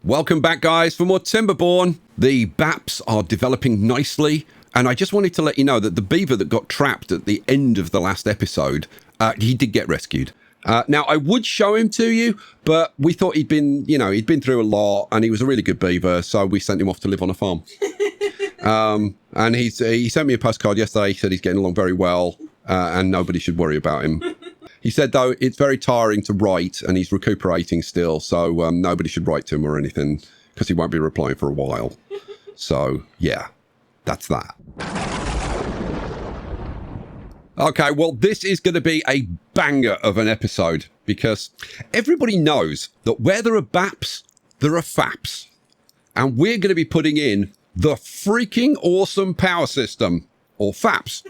Welcome back, guys, for more Timberborn. The B.A.P.S are developing nicely, and I just wanted to let you know that the beaver that got trapped at the end of the last episode, he did get rescued. Now, I would show him to you, but we thought he'd been through a lot, and he was a really good beaver, so we sent him off to live on a farm. And he sent me a postcard yesterday. He said he's getting along very well, and nobody should worry about him. He said, though, it's very tiring to write, and he's recuperating still, so nobody should write to him or anything, because he won't be replying for a while. So, yeah, that's that. Okay, well, this is going to be a banger of an episode, because everybody knows that where there are B.A.P.S, there are F.A.P.S. And we're going to be putting in the freaking awesome power system, or F.A.P.S.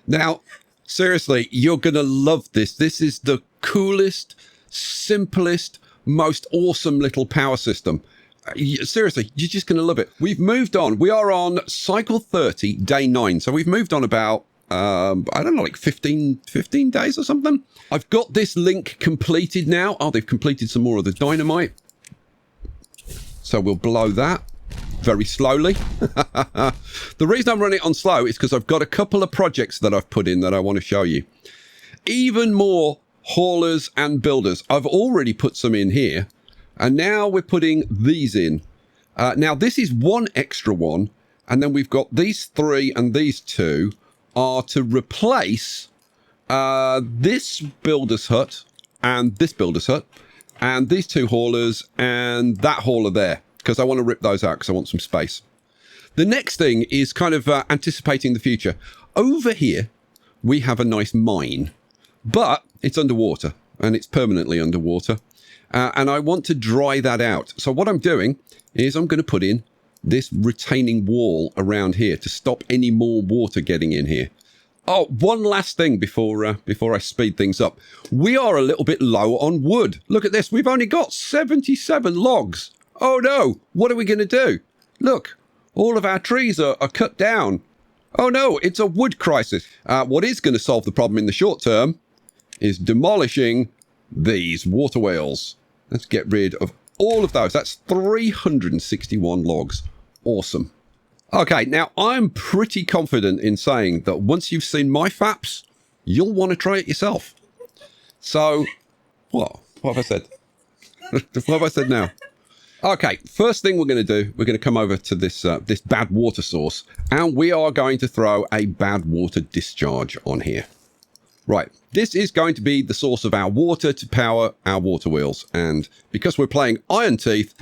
Now, seriously, you're going to love this. This is the coolest, simplest, most awesome little power system. Seriously, you're just going to love it. We've moved on. We are on cycle 30, day 9. So we've moved on about, I don't know, like 15 days or something. I've got this link completed now. Oh, they've completed some more of the dynamite. So we'll blow that very slowly. The reason I'm running it on slow is because I've got a couple of projects that I've put in that I want to show you. Even more haulers and builders. I've already put some in here, and now we're putting these in. Now this is one extra one, and then we've got these 3 and these 2 are to replace this builder's hut and this builder's hut and these 2 haulers and that hauler there, because I want to rip those out because I want some space. The next thing is kind of anticipating the future. Over here, we have a nice mine, but it's underwater, and it's permanently underwater. And I want to dry that out. So what I'm doing is I'm going to put in this retaining wall around here to stop any more water getting in here. Oh, one last thing before I speed things up. We are a little bit low on wood. Look at this. We've only got 77 logs. Oh no, what are we going to do? Look, all of our trees are cut down. Oh no, it's a wood crisis. What is going to solve the problem in the short term is demolishing these water wheels. Let's get rid of all of those. That's 361 logs. Awesome. Okay, now I'm pretty confident in saying that once you've seen my F.A.P.S, you'll want to try it yourself. So, what have I said? What have I said now? Okay, first thing we're going to do, we're going to come over to this this bad water source, and we are going to throw a bad water discharge on here. Right, this is going to be the source of our water to power our water wheels, and because we're playing Iron Teeth,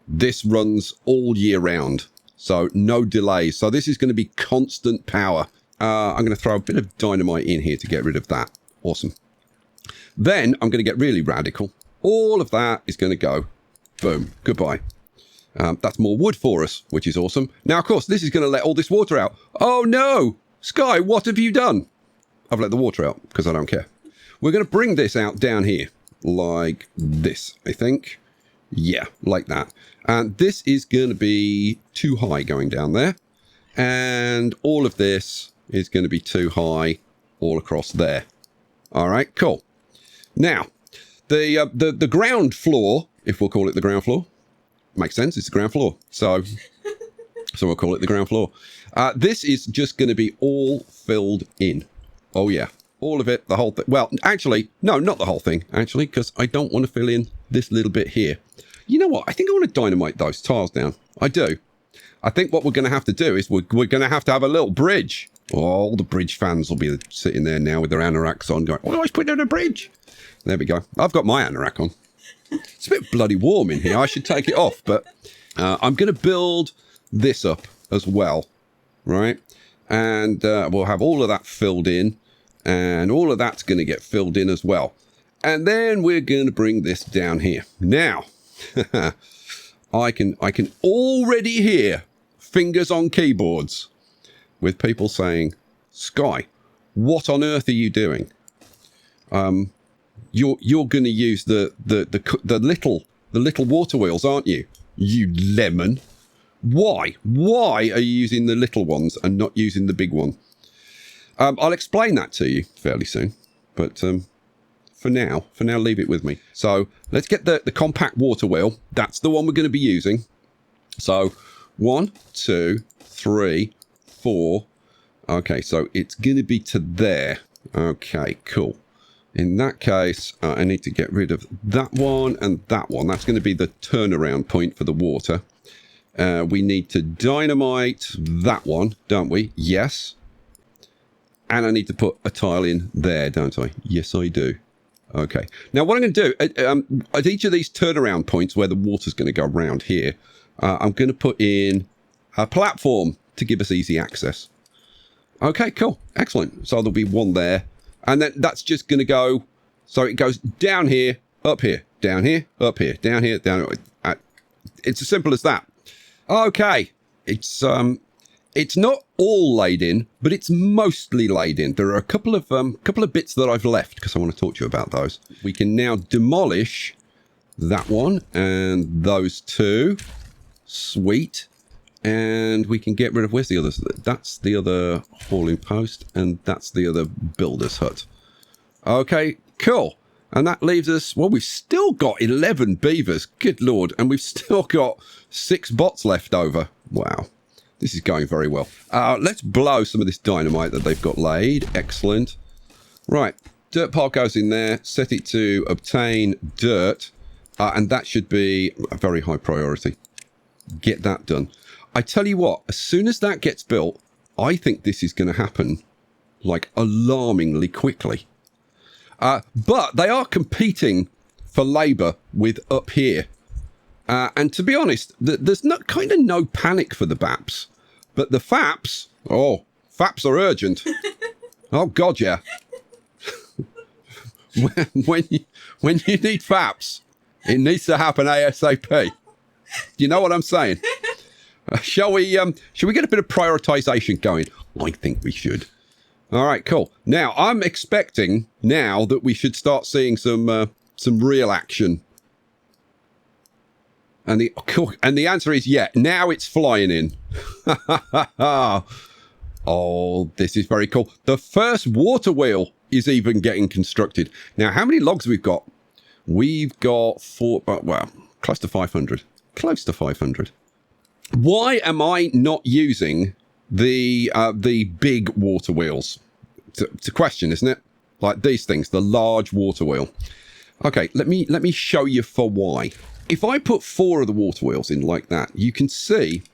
this runs all year round, so no delays. So this is going to be constant power. I'm going to throw a bit of dynamite in here to get rid of that. Awesome. Then I'm going to get really radical. All of that is going to go. Boom. Goodbye. That's more wood for us, which is awesome. Now, of course, this is going to let all this water out. Oh, no. Sky, what have you done? I've let the water out because I don't care. We're going to bring this out down here like this, I think. Yeah, like that. And this is going to be too high going down there. And all of this is going to be too high all across there. All right, cool. Now, the ground floor, if we'll call it the ground floor, makes sense. It's the ground floor. So we'll call it the ground floor. This is just going to be all filled in. Oh, yeah. All of it, the whole thing. Well, actually, no, not the whole thing, actually, because I don't want to fill in this little bit here. You know what? I think I want to dynamite those tiles down. I do. I think what we're going to have to do is we're going to have a little bridge. Oh, all the bridge fans will be sitting there now with their anoraks on going, oh, I put in a bridge. There we go. I've got my anorak on. It's a bit bloody warm in here. I should take it off, but I'm going to build this up as well, right? And we'll have all of that filled in, and all of that's going to get filled in as well. And then we're going to bring this down here. Now, I can already hear fingers on keyboards with people saying, Sky, what on earth are you doing? You're going to use the little water wheels, aren't you? You lemon. Why? Why are you using the little ones and not using the big one? I'll explain that to you fairly soon. But for now. For now, leave it with me. So let's get the compact water wheel. That's the one we're going to be using. So 1, 2, 3, 4. Okay, so it's going to be to there. Okay, cool. In that case, I need to get rid of that one and that one. That's going to be the turnaround point for the water. We need to dynamite that one, don't we? Yes. And I need to put a tile in there, don't I? Yes, I do. Okay. Now, what I'm going to do, at each of these turnaround points where the water's going to go around here, I'm going to put in a platform to give us easy access. Okay, cool. Excellent. So there'll be one there. And then that's just going to go, so it goes down here, up here, down here, up here, down here, down here. It's as simple as that. Okay. It's not all laid in, but it's mostly laid in. There are a couple of bits that I've left because I want to talk to you about those. We can now demolish that one and those two. Sweet. And we can get rid of, where's the others? That's the other hauling post, and that's the other builder's hut. Okay, cool. And that leaves us, well, we've still got 11 beavers. Good Lord. And we've still got 6 bots left over. Wow. This is going very well. Let's blow some of this dynamite that they've got laid. Excellent. Right. Dirt pile goes in there. Set it to obtain dirt. And that should be a very high priority. Get that done. I tell you what, as soon as that gets built, I think this is going to happen like alarmingly quickly. But they are competing for labour with up here. And to be honest, there's kind of no panic for the B.A.P.S. But the F.A.P.S, F.A.P.S are urgent. Oh, God, yeah. when you need F.A.P.S, it needs to happen ASAP. You know what I'm saying? Shall we get a bit of prioritization going? I think we should. All right, cool. Now, I'm expecting now that we should start seeing some real action. And the answer is yeah. Now it's flying in. Oh, this is very cool. The first water wheel is even getting constructed. Now, how many logs we've got? We've got close to 500. Close to 500. Why am I not using the big water wheels? It's a question, isn't it? Like these things, the large water wheel. Okay, let me show you for why. If I put 4 of the water wheels in like that, you can see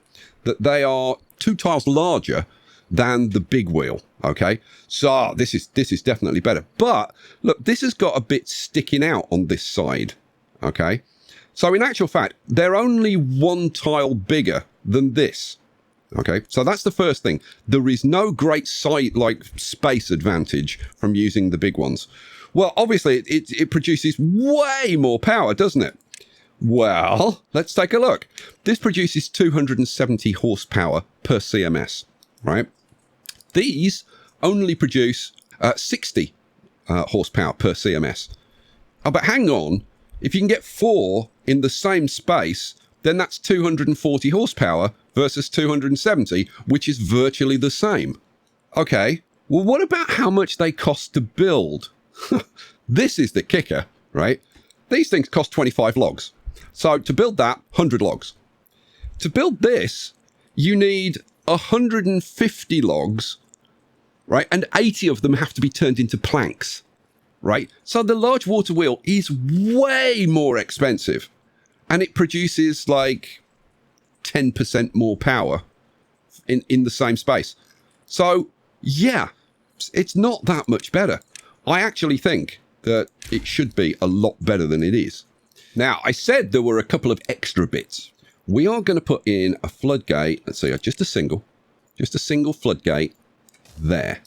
that they are 2 tiles larger than the big wheel. Okay, so this is definitely better. But look, this has got a bit sticking out on this side. Okay. So in actual fact, they're only 1 tile bigger than this. Okay, so that's the first thing. There is no great space advantage from using the big ones. Well, obviously, it produces way more power, doesn't it? Well, let's take a look. This produces 270 horsepower per CMS, right? These only produce 60 horsepower per CMS. Oh, but hang on. If you can get 4 in the same space, then that's 240 horsepower versus 270, which is virtually the same. Okay, well, what about how much they cost to build? This is the kicker, right? These things cost 25 logs. So to build that, 100 logs. To build this, you need 150 logs, right? And 80 of them have to be turned into planks. Right? So the large water wheel is way more expensive and it produces like 10% more power in the same space. So yeah, it's not that much better. I actually think that it should be a lot better than it is. Now, I said there were a couple of extra bits. We are going to put in a floodgate. Let's see, just a single floodgate there.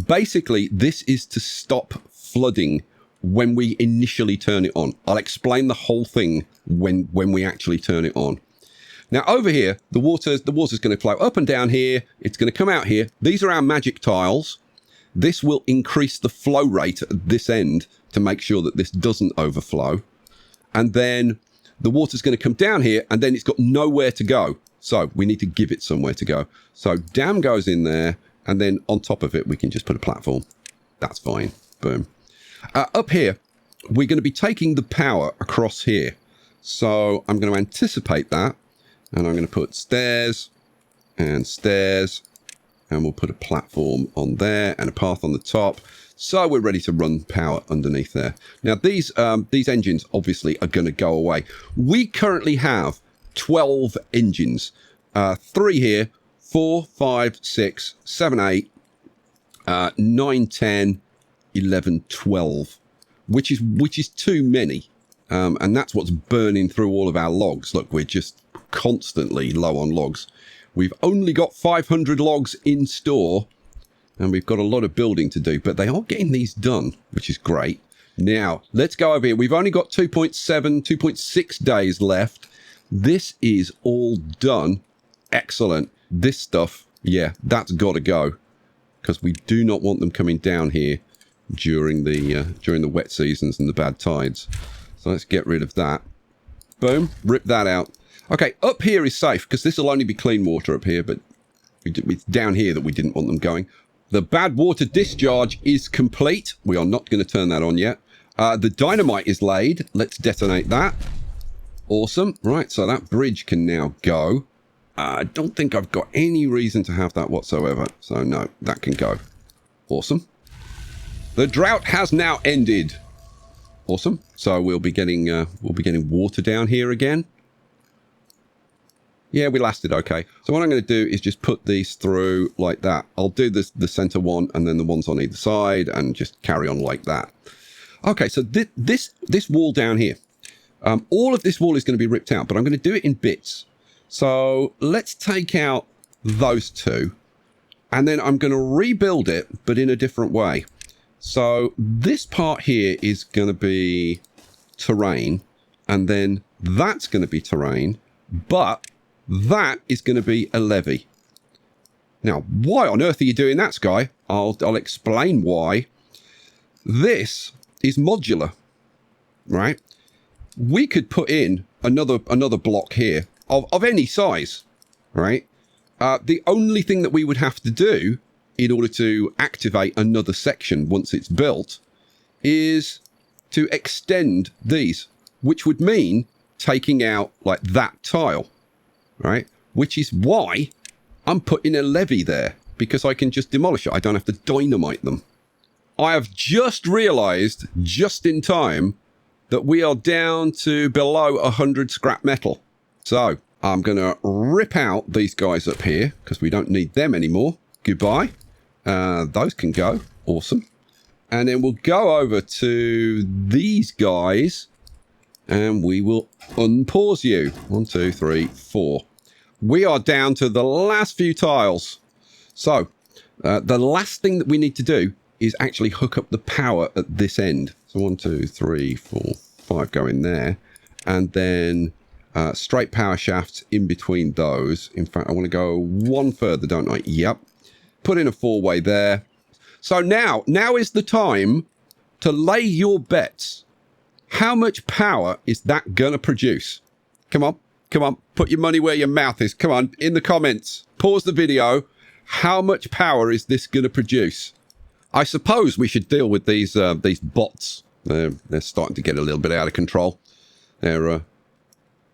Basically, this is to stop flooding when we initially turn it on. I'll explain the whole thing when we actually turn it on. Now over here, the water's going to flow up and down here. It's going to come out here. These are our magic tiles. This will increase the flow rate at this end to make sure that this doesn't overflow. And then the water's going to come down here and then it's got nowhere to go. So we need to give it somewhere to go. So dam goes in there and then on top of it, we can just put a platform. That's fine. Boom. Up here, we're going to be taking the power across here. So I'm going to anticipate that, and I'm going to put stairs, and we'll put a platform on there and a path on the top. So we're ready to run power underneath there. Now these engines obviously are going to go away. We currently have 12 engines, 3 here, 4, 5, 6, 7, 8, 9, 10, 11, 12, which is too many. And that's what's burning through all of our logs. Look, we're just constantly low on logs. We've only got 500 logs in store, and we've got a lot of building to do, but they are getting these done, which is great. Now, let's go over here. We've only got 2.7, 2.6 days left. This is all done. Excellent. This stuff, yeah, that's got to go, because we do not want them coming down here during the wet seasons and the bad tides. So let's get rid of that. Boom, rip that out. Okay, up here is safe, because this will only be clean water up here, but it's down here that we didn't want them going. The bad water discharge is complete. We are not going to turn that on yet. The dynamite is laid. Let's detonate that. Awesome. Right, so that bridge can now go. I don't think I've got any reason to have that whatsoever. So no, that can go. Awesome. The drought has now ended. Awesome. So we'll be getting water down here again. Yeah, we lasted okay. So what I'm going to do is just put these through like that. I'll do the center one and then the ones on either side and just carry on like that. Okay, so this wall down here, all of this wall is going to be ripped out, but I'm going to do it in bits. So let's take out those two, and then I'm going to rebuild it, but in a different way. So this part here is going to be terrain, and then that's going to be terrain, but that is going to be a levee. Now, why on earth are you doing that, Sky? I'll explain why. This is modular, right? We could put in another block here of any size, right? The only thing that we would have to do in order to activate another section once it's built is to extend these, which would mean taking out like that tile, right? Which is why I'm putting a levee there, because I can just demolish it. I don't have to dynamite them. I have just realized, just in time, that we are down to below 100 scrap metal. So I'm going to rip out these guys up here, because we don't need them anymore. Goodbye. Those can go. Awesome. And then we'll go over to these guys, and we will unpause you. 1, 2, 3, 4. We are down to the last few tiles. So the last thing that we need to do is actually hook up the power at this end. So 1, 2, 3, 4, 5 go in there. And then straight power shafts in between those. In fact, I want to go one further, don't I? Yep. Put in a 4-way there. So now is the time to lay your bets. How much power is that going to produce? Come on. Come on. Put your money where your mouth is. Come on. In the comments. Pause the video. How much power is this going to produce? I suppose we should deal with these bots. They're starting to get a little bit out of control. They're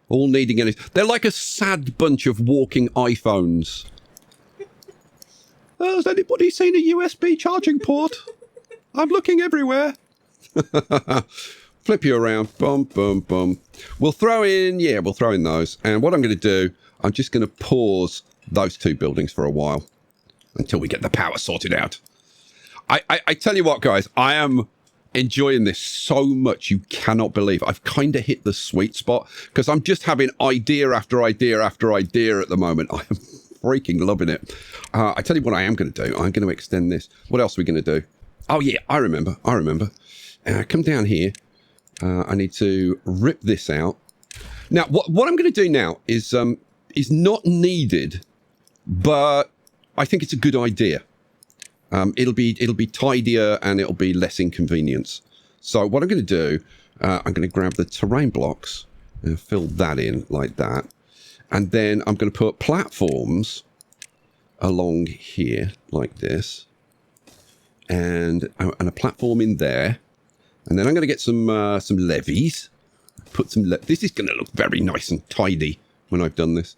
all needing any. They're like a sad bunch of walking iPhones. Has anybody seen a USB charging port? I'm looking everywhere. Flip you around. Boom, boom, boom. We'll throw in those. And what I'm going to do, I'm just going to pause those two buildings for a while until we get the power sorted out. I tell you what, guys, I am enjoying this so much you cannot believe. I've kind of hit the sweet spot because I'm just having idea after idea after idea at the moment. I am freaking loving it. I tell you what I am going to do. I'm going to extend this. What else are we going to do? Oh, yeah, I remember. Come down here. I need to rip this out. Now, what I'm going to do now is not needed, but I think it's a good idea. It'll be tidier and it'll be less inconvenience. So what I'm going to do, I'm going to grab the terrain blocks and fill that in like that. And then I'm going to put platforms along here like this. And a platform in there. And then I'm going to get some levees. Put some. This is going to look very nice and tidy when I've done this.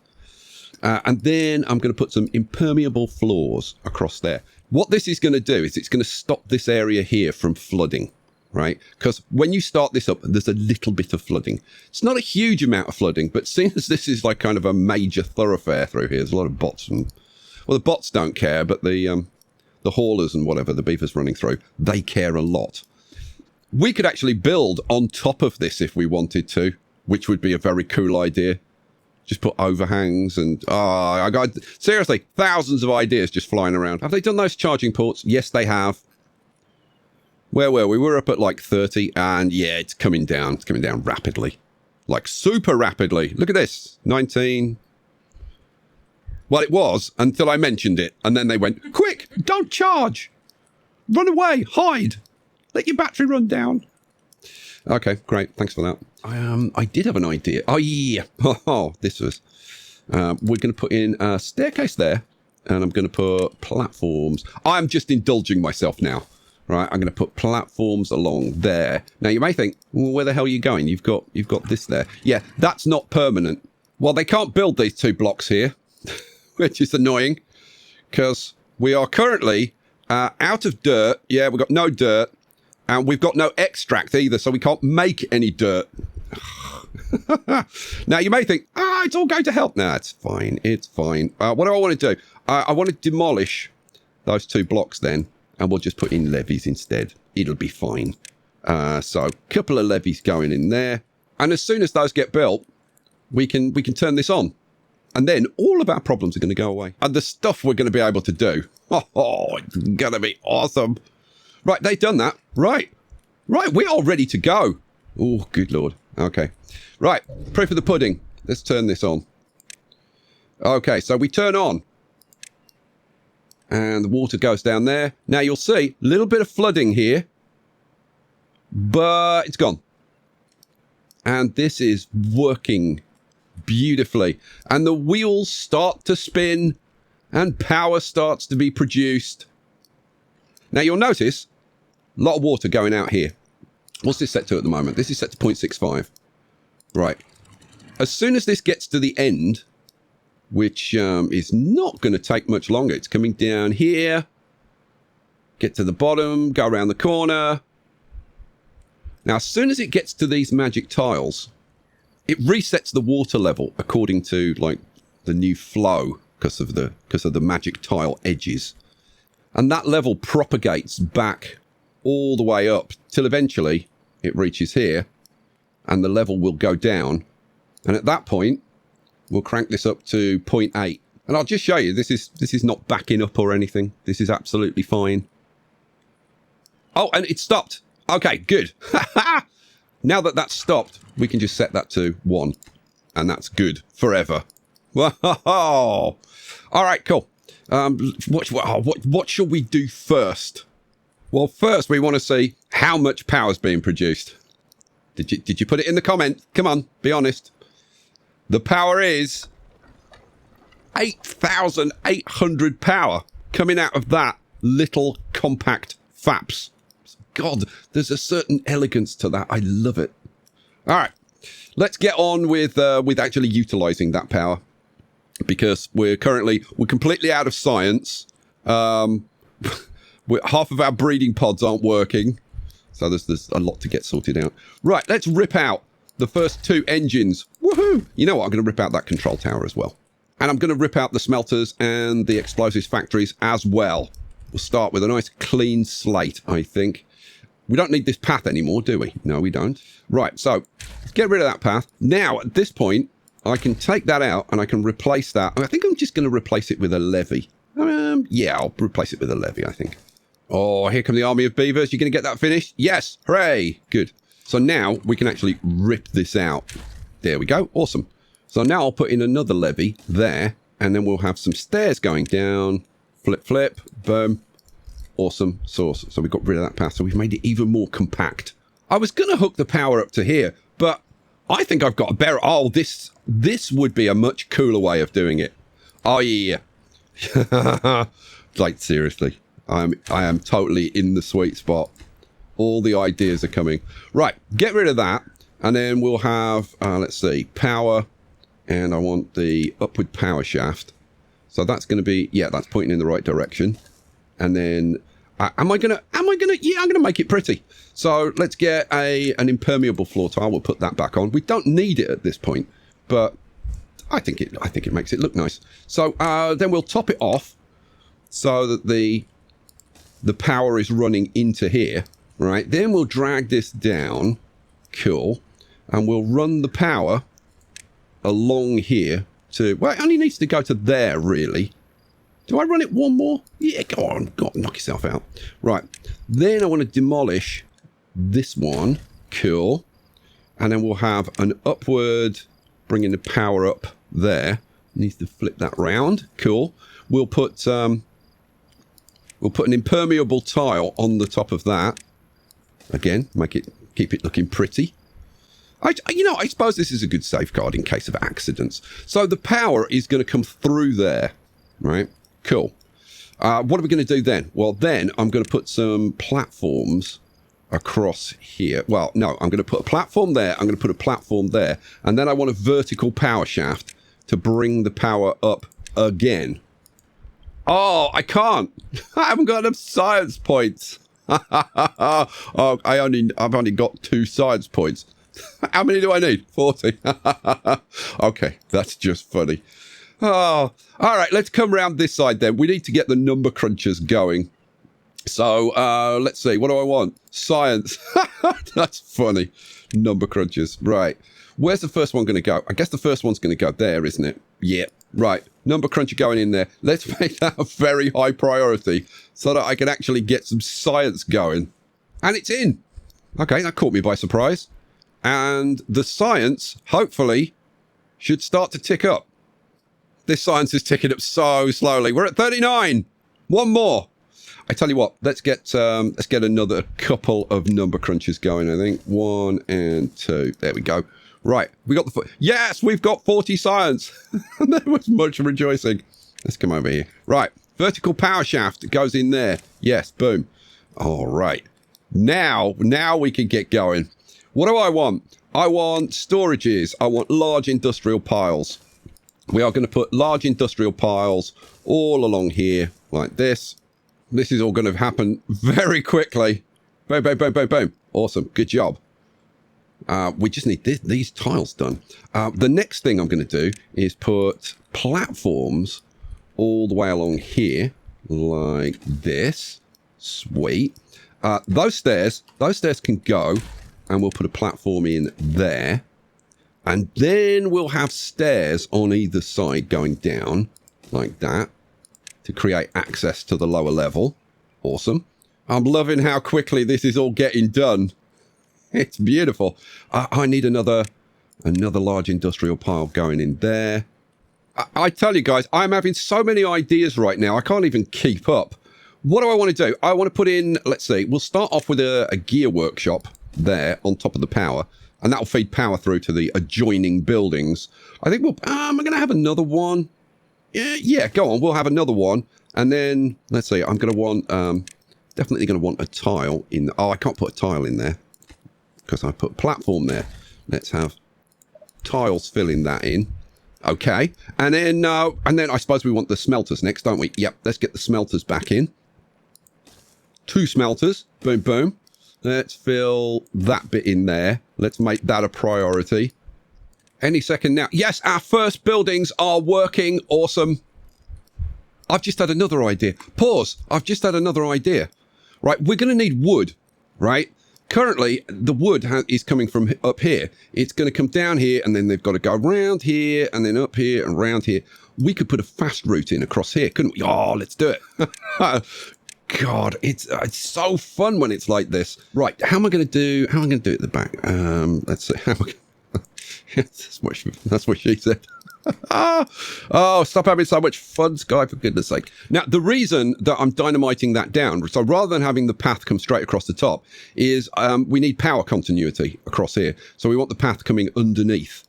And then I'm going to put some impermeable floors across there. What this is going to do is it's going to stop this area here from flooding, right? Because when you start this up, there's a little bit of flooding. It's not a huge amount of flooding, but seeing as this is like kind of a major thoroughfare through here, there's a lot of bots. And, well, the bots don't care, but the haulers and whatever, the beavers running through, they care a lot. We could actually build on top of this if we wanted to, which would be a very cool idea. Just put overhangs and, I got, seriously, thousands of ideas just flying around. Have they done those charging ports? Yes, they have. Where were we? We were up at like 30, and yeah, it's coming down. It's coming down rapidly. Like super rapidly. Look at this. 19. Well, it was until I mentioned it, and then they went, quick, don't charge. Run away, hide. Let your battery run down. Okay, great. Thanks for that. I did have an idea. Oh, yeah. Oh, this was... we're going to put in a staircase there, and I'm going to put platforms. I'm just indulging myself now, right? I'm going to put platforms along there. Now, you may think, well, where the hell are you going? You've got this there. Yeah, that's not permanent. Well, they can't build these 2 blocks here, which is annoying, because we are currently out of dirt. Yeah, we've got no dirt. And we've got no extract either, so we can't make any dirt. Now, you may think, it's all going to help. No, it's fine. It's fine. What do I want to do? I want to demolish those 2 blocks then, and we'll just put in levees instead. It'll be fine. So a couple of levees going in there. And as soon as those get built, we can turn this on. And then all of our problems are going to go away. And the stuff we're going to be able to do, it's going to be awesome. Right, they've done that. Right, we're all ready to go. Oh, good Lord. Okay. Right, proof of the pudding. Let's turn this on. Okay, so we turn on. And the water goes down there. Now, you'll see a little bit of flooding here. But it's gone. And this is working beautifully. And the wheels start to spin. And power starts to be produced. Now, you'll notice a lot of water going out here. What's this set to at the moment? This is set to 0.65. Right. As soon as this gets to the end, which is not going to take much longer. It's coming down here. Get to the bottom. Go around the corner. Now, as soon as it gets to these magic tiles, it resets the water level according to, like, the new flow because of the magic tile edges. And that level propagates back all the way up till eventually it reaches here and the level will go down. And at that point, we'll crank this up to 0.8. And I'll just show you, this is not backing up or anything. This is absolutely fine. Oh, and it stopped. Okay, good. Now that that's stopped, we can just set that to 1. And that's good forever. Whoa! All right, cool. What shall we do first? Well, first we want to see how much power is being produced. Did you put it in the comment? Come on, be honest. The power is 8,800 power coming out of that little compact F.A.P.S. God, there's a certain elegance to that. I love it. All right, let's get on with actually utilizing that power. Because we're completely out of science. Half of our breeding pods aren't working. So there's a lot to get sorted out. Right, let's rip out the first 2 engines. Woohoo! You know what? I'm going to rip out that control tower as well. And I'm going to rip out the smelters and the explosives factories as well. We'll start with a nice clean slate, I think. We don't need this path anymore, do we? No, we don't. Right, so let's get rid of that path. Now, at this point, I can take that out and I can replace that. I think I'm just going to replace it with a levee. Yeah, I'll replace it with a levee, I think. Oh, here come the army of beavers. You're going to get that finished? Yes. Hooray. Good. So now we can actually rip this out. There we go. Awesome. So now I'll put in another levee there, and then we'll have some stairs going down. Flip, flip. Boom. Awesome. So we got rid of that path. So we've made it even more compact. I was going to hook the power up to here, but I think I've got a better... Oh, this would be a much cooler way of doing it. Oh, yeah. Like, seriously. I am totally in the sweet spot All the ideas are coming. Right, get rid of that. And then we'll have, let's see, power. And I want the upward power shaft. So that's going to be, yeah, that's pointing in the right direction. And then, yeah, I'm going to make it pretty. So let's get an impermeable floor tile. We'll put that back on. We don't need it at this point, but I think it makes it look nice. So then we'll top it off so that the power is running into here, right? Then we'll drag this down. Cool. And we'll run the power along here to, well, it only needs to go to there, really. Do I run it one more? Yeah, go on, knock yourself out. Right, then I want to demolish this one. Cool. And then we'll have an upward, bringing the power up there. Needs to flip that round. Cool. We'll put an impermeable tile on the top of that. Again, keep it looking pretty. I suppose this is a good safeguard in case of accidents. So the power is going to come through there, right? Cool. What are we going to do then? Well, then I'm going to put some platforms across here. Well, no, I'm going to put a platform there. I'm going to put a platform there. And then I want a vertical power shaft to bring the power up again. Oh, I can't. I haven't got enough science points. Oh, I've only got 2 science points. How many do I need? 40. Okay, that's just funny. Oh, all right, let's come around this side then. We need to get the number crunchers going. So let's see. What do I want? Science. That's funny. Number crunchers. Right. Where's the first one going to go? I guess the first one's going to go there, isn't it? Yeah. Right. Number cruncher going in there. Let's make that a very high priority so that I can actually get some science going. And it's in. Okay, that caught me by surprise. And the science, hopefully, should start to tick up. This science is ticking up so slowly. We're at 39. One more. I tell you what, let's get another couple of number crunchers going, I think. 1 and 2. There we go. Right, we got the... Yes, we've got 40 science. There was much rejoicing. Let's come over here. Right, vertical power shaft goes in there. Yes, boom. All right. Now we can get going. What do I want? I want storages. I want large industrial piles. We are going to put large industrial piles all along here like this. This is all going to happen very quickly. Boom, boom, boom, boom, boom. Awesome. Good job. We just need these tiles done. The next thing I'm going to do is put platforms all the way along here like this. Sweet. Those stairs can go, and we'll put a platform in there. And then we'll have stairs on either side going down like that to create access to the lower level. Awesome. I'm loving how quickly this is all getting done. It's beautiful. I need another large industrial pile going in there. I tell you guys, I'm having so many ideas right now. I can't even keep up. What do I want to do? I want to put in, let's see, we'll start off with a gear workshop there on top of the power. And that'll feed power through to the adjoining buildings. I think I'm going to have another one. Yeah, go on. We'll have another one. And then, let's see, I'm going to want, definitely going to want a tile in. Oh, I can't put a tile in there because I put a platform there. Let's have tiles filling that in. Okay. And then I suppose we want the smelters next, don't we? Yep. Let's get the smelters back in. 2 smelters. Boom, boom. Let's fill that bit in there. Let's make that a priority. Any second now. Yes, our first buildings are working. Awesome. I've just had another idea. Pause. I've just had another idea. Right, we're going to need wood, right? Currently, the wood is coming from up here. It's going to come down here, and then they've got to go around here, and then up here, and around here. We could put a fast route in across here, couldn't we? Oh, let's do it. God, it's so fun when it's like this. Right, how am I going to do it at the back? Let's see. How am I that's what she said. Oh, stop having so much fun, Sky, for goodness sake. Now, the reason that I'm dynamiting that down, so rather than having the path come straight across the top, is we need power continuity across here. So we want the path coming underneath.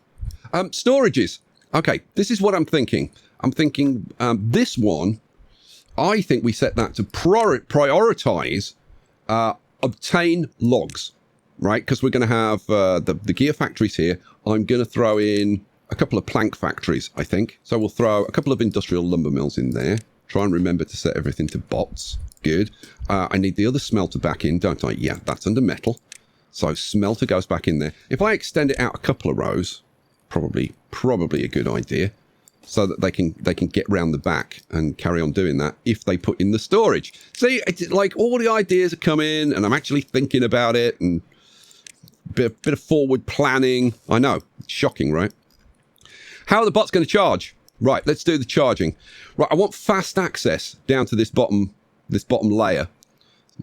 Storages. Okay, this is what I'm thinking. I'm thinking this one, I think we set that to prioritize obtain logs, right? Because we're going to have the gear factories here. I'm going to throw in a couple of plank factories, I think. So we'll throw a couple of industrial lumber mills in there. Try and remember to set everything to bots. Good. I need the other smelter back in, don't I? Yeah, that's under metal. So smelter goes back in there. If I extend it out a couple of rows, probably a good idea, so that they can get round the back and carry on doing that if they put in the storage. See, it's like all the ideas are coming, and I'm actually thinking about it, and bit of forward planning. I know, it's shocking, right? How are the bots going to charge? Right, let's do the charging. Right, I want fast access down to this bottom layer,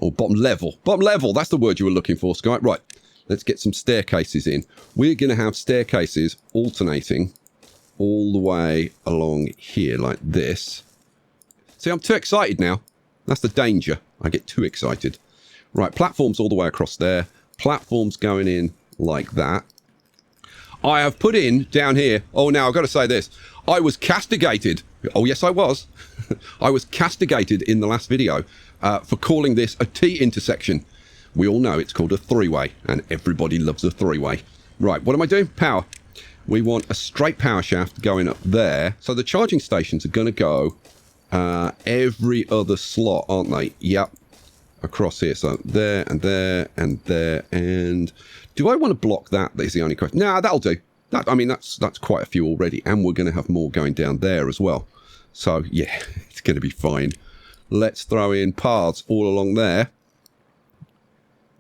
or bottom level. Bottom level, that's the word you were looking for, Sky. Right, let's get some staircases in. We're going to have staircases alternating all the way along here like this. See, I'm too excited now. That's the danger. I get too excited. Right, platforms all the way across there. Platforms going in like that. I have put in down here. Oh, now I've got to say this. I was castigated. Oh, yes, I was. I was castigated in the last video for calling this a T intersection. We all know it's called a three-way, and everybody loves a three-way. Right, what am I doing? Power. We want a straight power shaft going up there. So the charging stations are going to go every other slot, aren't they? Yep. Across here. So there and there and there. And do I want to block that? That's the only question. Nah, that'll do. I mean, that's quite a few already. And we're going to have more going down there as well. So, yeah, it's going to be fine. Let's throw in paths all along there.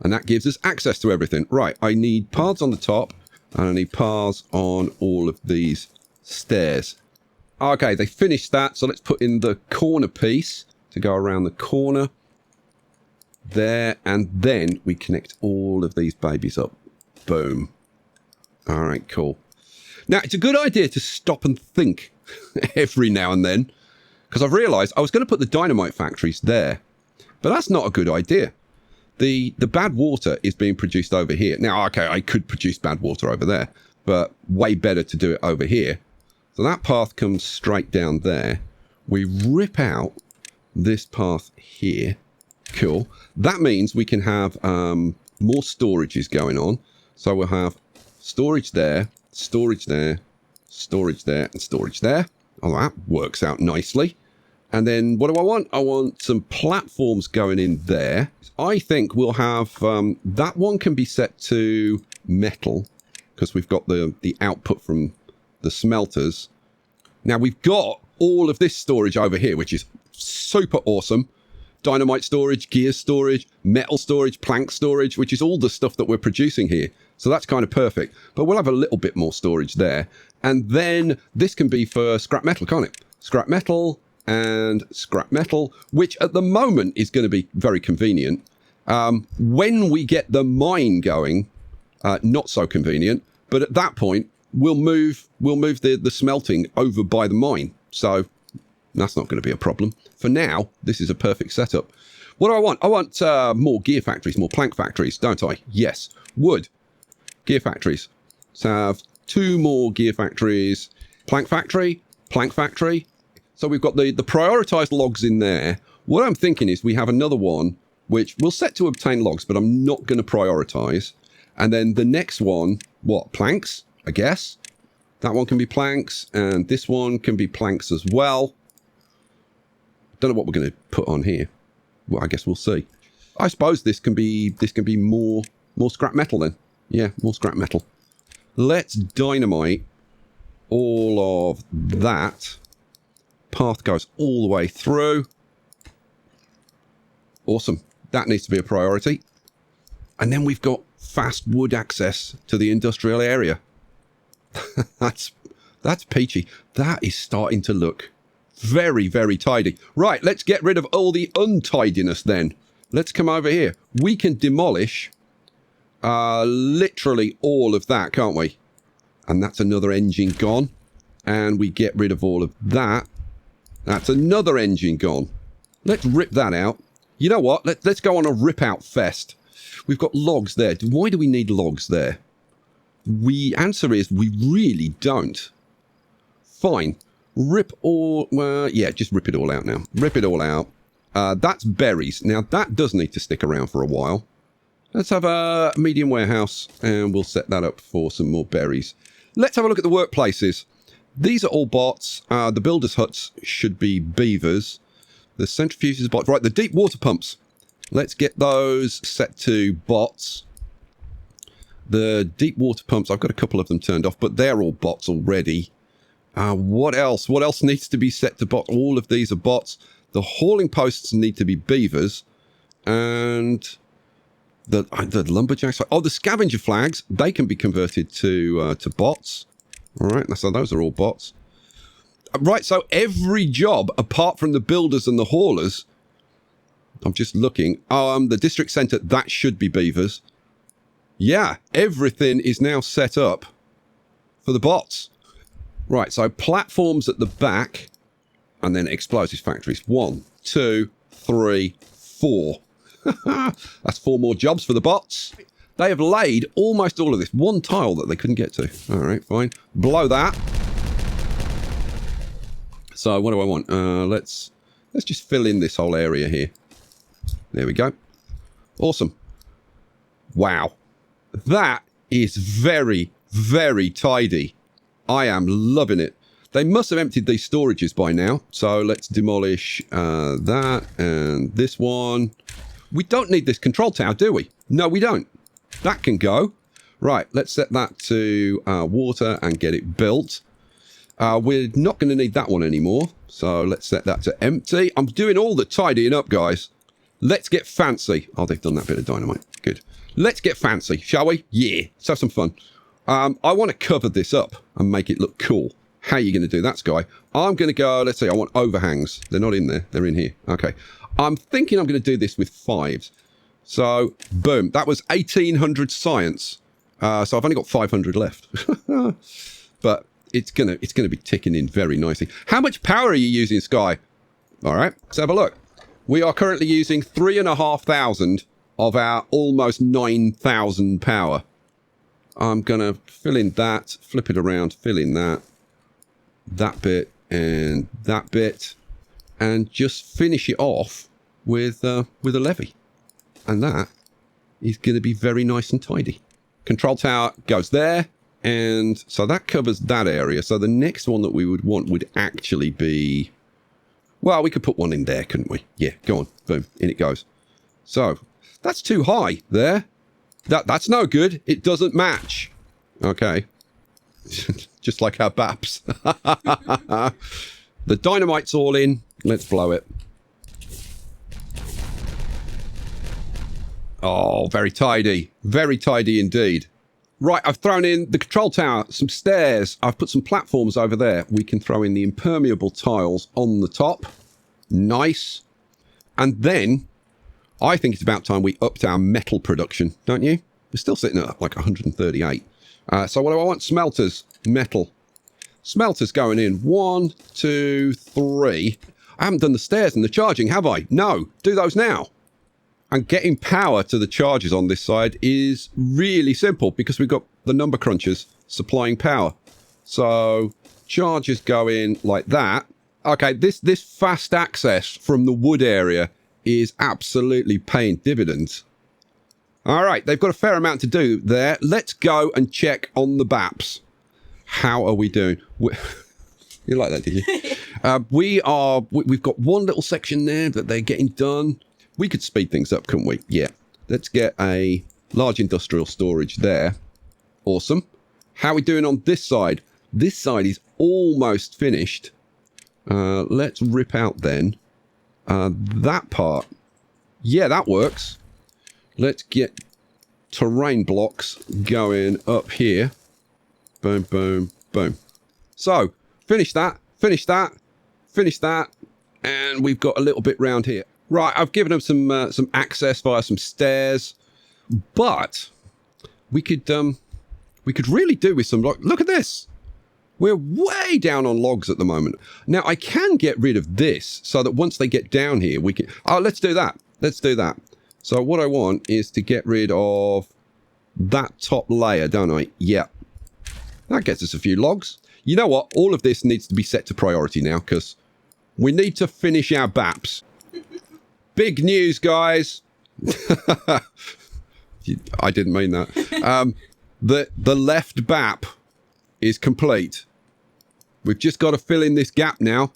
And that gives us access to everything. Right, I need paths on the top. And I need paths on all of these stairs. Okay, they finished that. So let's put in the corner piece to go around the corner. There. And then we connect all of these babies up. Boom. All right, cool. Now, it's a good idea to stop and think every now and then. Because I've realised I was going to put the dynamite factories there. But that's not a good idea. The bad water is being produced over here. Now, okay, I could produce bad water over there, but way better to do it over here. So that path comes straight down there. We rip out this path here. Cool. That means we can have more storages going on. So we'll have storage there, storage there, storage there, and storage there. Oh, that works out nicely. And then what do I want? I want some platforms going in there. I think we'll have, that one can be set to metal because we've got the output from the smelters. Now we've got all of this storage over here, which is super awesome. Dynamite storage, gear storage, metal storage, plank storage, which is all the stuff that we're producing here. So that's kind of perfect. But we'll have a little bit more storage there. And then this can be for scrap metal, can't it? Scrap metal and scrap metal, which at the moment is going to be very convenient. When we get the mine going, not so convenient. But at that point, we'll move the smelting over by the mine. So that's not going to be a problem. For now, this is a perfect setup. What do I want? I want more gear factories, more plank factories, don't I? Yes. Wood. Gear factories. So I have 2 more gear factories. Plank factory, plank factory. So we've got the prioritized logs in there. What I'm thinking is we have another one, which we'll set to obtain logs, but I'm not going to prioritize. And then the next one, what? Planks, I guess. That one can be planks, and this one can be planks as well. Don't know what we're going to put on here. Well, I guess we'll see. I suppose this can be more scrap metal then. Yeah, more scrap metal. Let's dynamite all of that. Path goes all the way through. Awesome. That needs to be a priority. And then we've got fast wood access to the industrial area. That's peachy. That is starting to look very, very tidy. Right, let's get rid of all the untidiness then. Let's come over here. We can demolish literally all of that, can't we? And that's another engine gone. And we get rid of all of that. That's another engine gone. Let's rip that out. You know what? Let's go on a rip-out fest. We've got logs there. Why do we need logs there? Answer is we really don't. Fine. Rip all... Well, yeah, just rip it all out now. Rip it all out. That's berries. Now, that does need to stick around for a while. Let's have a medium warehouse, and we'll set that up for some more berries. Let's have a look at the workplaces. These are all bots. The builders' huts should be beavers. The centrifuges bots. Right, the deep water pumps. Let's get those set to bots. The deep water pumps, I've got a couple of them turned off, but they're all bots already. What else? What else needs to be set to bots? All of these are bots. The hauling posts need to be beavers. And the lumberjacks. Oh, the scavenger flags, they can be converted to bots. All right, so those are all bots. Right, so every job, apart from the builders and the haulers, I'm just looking. The district centre, that should be beavers. Yeah, everything is now set up for the bots. Right, so platforms at the back, and then explosives factories. 1, 2, 3, 4. That's 4 more jobs for the bots. They have laid almost all of this. 1 tile that they couldn't get to. All right, fine. Blow that. So what do I want? Let's just fill in this whole area here. There we go. Awesome. Wow. That is very, very tidy. I am loving it. They must have emptied these storages by now. So let's demolish that and this one. We don't need this control tower, do we? No, we don't. That can go. Right, let's set that to water and get it built. We're not going to need that one anymore. So let's set that to empty. I'm doing all the tidying up, guys. Let's get fancy. Oh, they've done that bit of dynamite. Good. Let's get fancy, shall we? Yeah, let's have some fun. I want to cover this up and make it look cool. How are you going to do that, Sky? I'm going to go, let's see, I want overhangs. They're not in there. They're in here. Okay. I'm thinking I'm going to do this with 5s. So, boom. That was 1,800 science. So I've only got 500 left. But it's gonna be ticking in very nicely. How much power are you using, Sky? All right, let's have a look. We are currently using 3,500 of our almost 9,000 power. I'm going to fill in that, flip it around, fill in that bit, and that bit, and just finish it off with a levee. And that is going to be very nice and tidy. Control tower goes there, and so that covers that area. So the next one that we would want would actually be... Well, we could put one in there, couldn't we? Yeah, go on. Boom. In it goes. So, that's too high there. That's no good. It doesn't match. Okay. Just like our B.A.P.S. The dynamite's all in. Let's blow it. Oh, very tidy. Very tidy indeed. Right, I've thrown in the control tower, some stairs. I've put some platforms over there. We can throw in the impermeable tiles on the top. Nice. And then, I think it's about time we upped our metal production, don't you? We're still sitting at like 138. So what do I want? Smelters. Metal. Smelters going in. 1, 2, 3. I haven't done the stairs and the charging, have I? No. Do those now. And getting power to the chargers on this side is really simple because we've got the number crunchers supplying power. So chargers go in like that. Okay, this fast access from the wood area is absolutely paying dividends. All right, they've got a fair amount to do there. Let's go and check on the B.A.P.S. How are we doing? You like that, did you? We've got one little section there that they're getting done. We could speed things up, couldn't we? Yeah. Let's get a large industrial storage there. Awesome. How are we doing on this side? This side is almost finished. Let's rip out then that part. Yeah, that works. Let's get terrain blocks going up here. Boom, boom, boom. So, finish that, finish that, finish that. And we've got a little bit round here. Right, I've given them some access via some stairs, but we could really do with some look at this. We're way down on logs at the moment. Now I can get rid of this so that once they get down here, we can. Oh, let's do that. Let's do that. So what I want is to get rid of that top layer, don't I? Yeah, that gets us a few logs. You know what? All of this needs to be set to priority now because we need to finish our B.A.P.S. Big news, guys. I didn't mean that. The left BAP is complete. We've just got to fill in this gap now.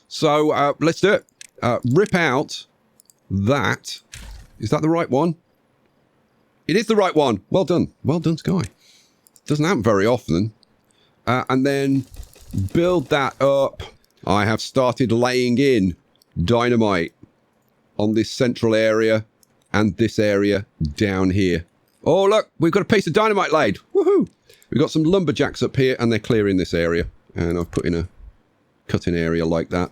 So let's do it. Rip out that. Is that the right one? It is the right one. Well done. Well done, Sky. Doesn't happen very often. And then build that up. I have started laying in dynamite on this central area and this area down here. Oh, look, we've got a piece of dynamite laid. Woohoo! We've got some lumberjacks up here and they're clearing this area. And I've put in a cutting area like that.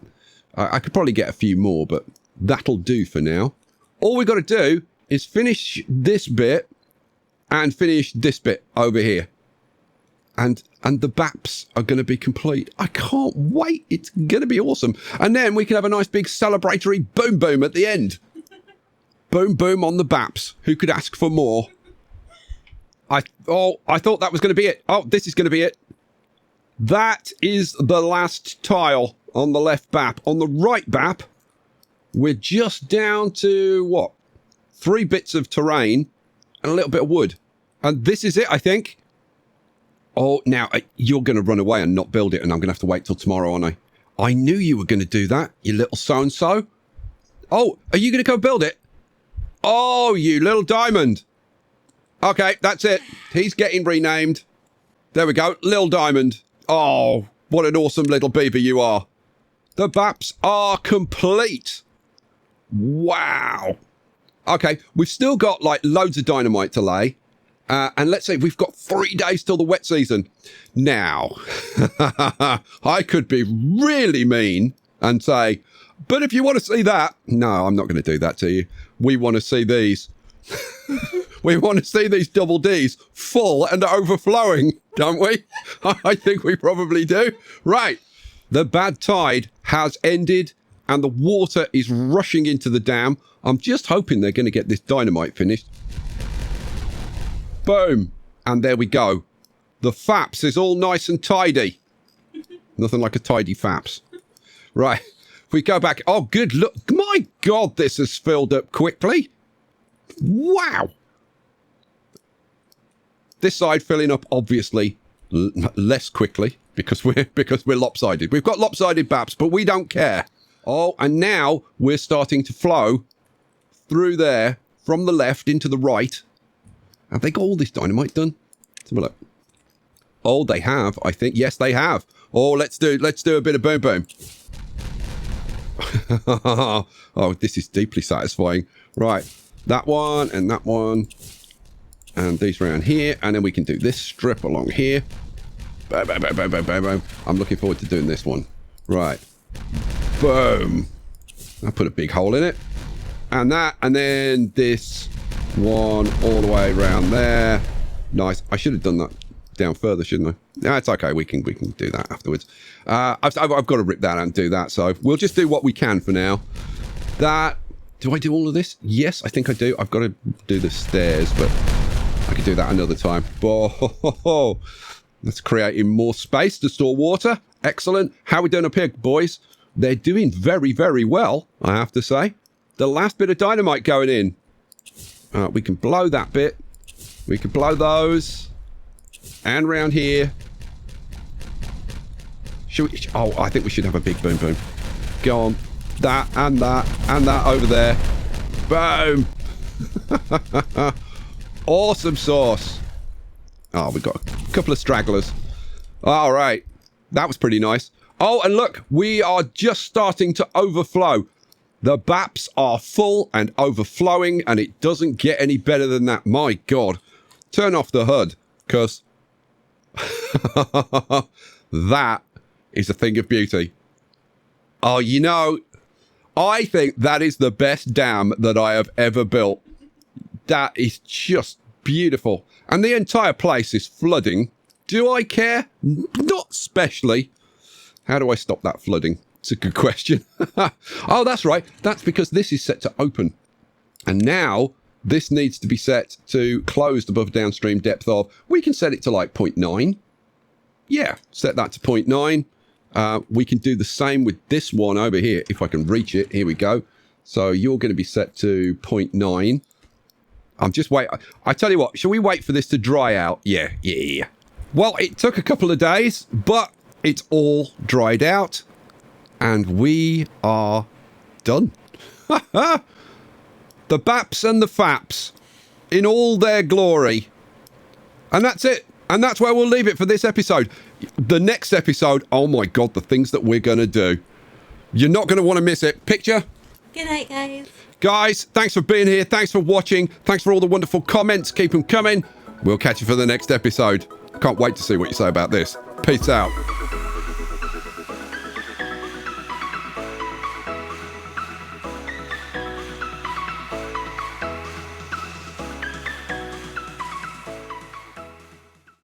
I could probably get a few more, but that'll do for now. All we've got to do is finish this bit and finish this bit over here. And the BAPs are going to be complete. I can't wait. It's going to be awesome. And then we can have a nice big celebratory boom boom at the end. Boom boom on the BAPs. Who could ask for more? I thought that was going to be it. Oh, this is going to be it. That is the last tile on the left BAP. On the right BAP, we're just down to, what? 3 bits of terrain and a little bit of wood. And this is it, I think. Oh, now, you're going to run away and not build it, and I'm going to have to wait till tomorrow, aren't I? I knew you were going to do that, you little so-and-so. Oh, are you going to go build it? Oh, you little diamond. Okay, that's it. He's getting renamed. There we go, Lil Diamond. Oh, what an awesome little beaver you are. The BAPs are complete. Wow. Okay, we've still got, like, loads of dynamite to lay. And let's say we've got 3 days till the wet season. Now, I could be really mean and say, but if you want to see that, no, I'm not going to do that to you. We want to see these. We want to see these double Ds full and overflowing, don't we? I think we probably do. Right. The bad tide has ended and the water is rushing into the dam. I'm just hoping they're going to get this dynamite finished. Boom. And there we go. The F.A.P.S is all nice and tidy. Nothing like a tidy F.A.P.S. Right. If we go back. Oh, good. Look. My God, this has filled up quickly. Wow. This side filling up, obviously, less quickly because we're lopsided. We've got lopsided BAPs, but we don't care. Oh, and now we're starting to flow through there from the left into the right. Have they got all this dynamite done? Let's have a look. Oh, they have, I think. Yes, they have. Oh, let's do a bit of boom boom. Oh, this is deeply satisfying. Right, that one and that one. And these around here. And then we can do this strip along here. Boom, boom, boom, boom, boom, boom, boom. I'm looking forward to doing this one. Right. Boom. I put a big hole in it. And that, and then this one all the way around there. Nice. I should have done that down further, shouldn't I? No, it's okay. We can do that afterwards. I've got to rip that out and do that. So we'll just do what we can for now. That. Do I do all of this? Yes, I think I do. I've got to do the stairs, but I could do that another time. Oh, that's creating more space to store water. Excellent. How are we doing up here, boys? They're doing very, very well, I have to say. The last bit of dynamite going in. We can blow that bit. We can blow those. And round here. Should we? Oh, I think we should have a big boom boom. Go on. That and that and that over there. Boom. Awesome sauce. Oh, we've got a couple of stragglers. All right. That was pretty nice. Oh, and look, we are just starting to overflow. The BAPs are full and overflowing, and it doesn't get any better than that. My God. Turn off the HUD, because that is a thing of beauty. Oh, you know, I think that is the best dam that I have ever built. That is just beautiful. And the entire place is flooding. Do I care? Not especially. How do I stop that flooding? It's a good question. Oh, that's right. That's because this is set to open. And now this needs to be set to closed above downstream depth of. We can set it to like 0.9. Yeah, set that to 0.9. We can do the same with this one over here. If I can reach it. Here we go. So you're going to be set to 0.9. I'm just wait. I tell you what, shall we wait for this to dry out? Yeah. Well, it took a couple of days, but it's all dried out and we are done. The B.A.P.S and the F.A.P.S in all their glory. And that's it. And that's where we'll leave it for this episode. The next episode, oh my God, the things that we're going to do. You're not going to want to miss it. Picture. Good night, guys. Guys, thanks for being here. Thanks for watching. Thanks for all the wonderful comments. Keep them coming. We'll catch you for the next episode. Can't wait to see what you say about this. Peace out.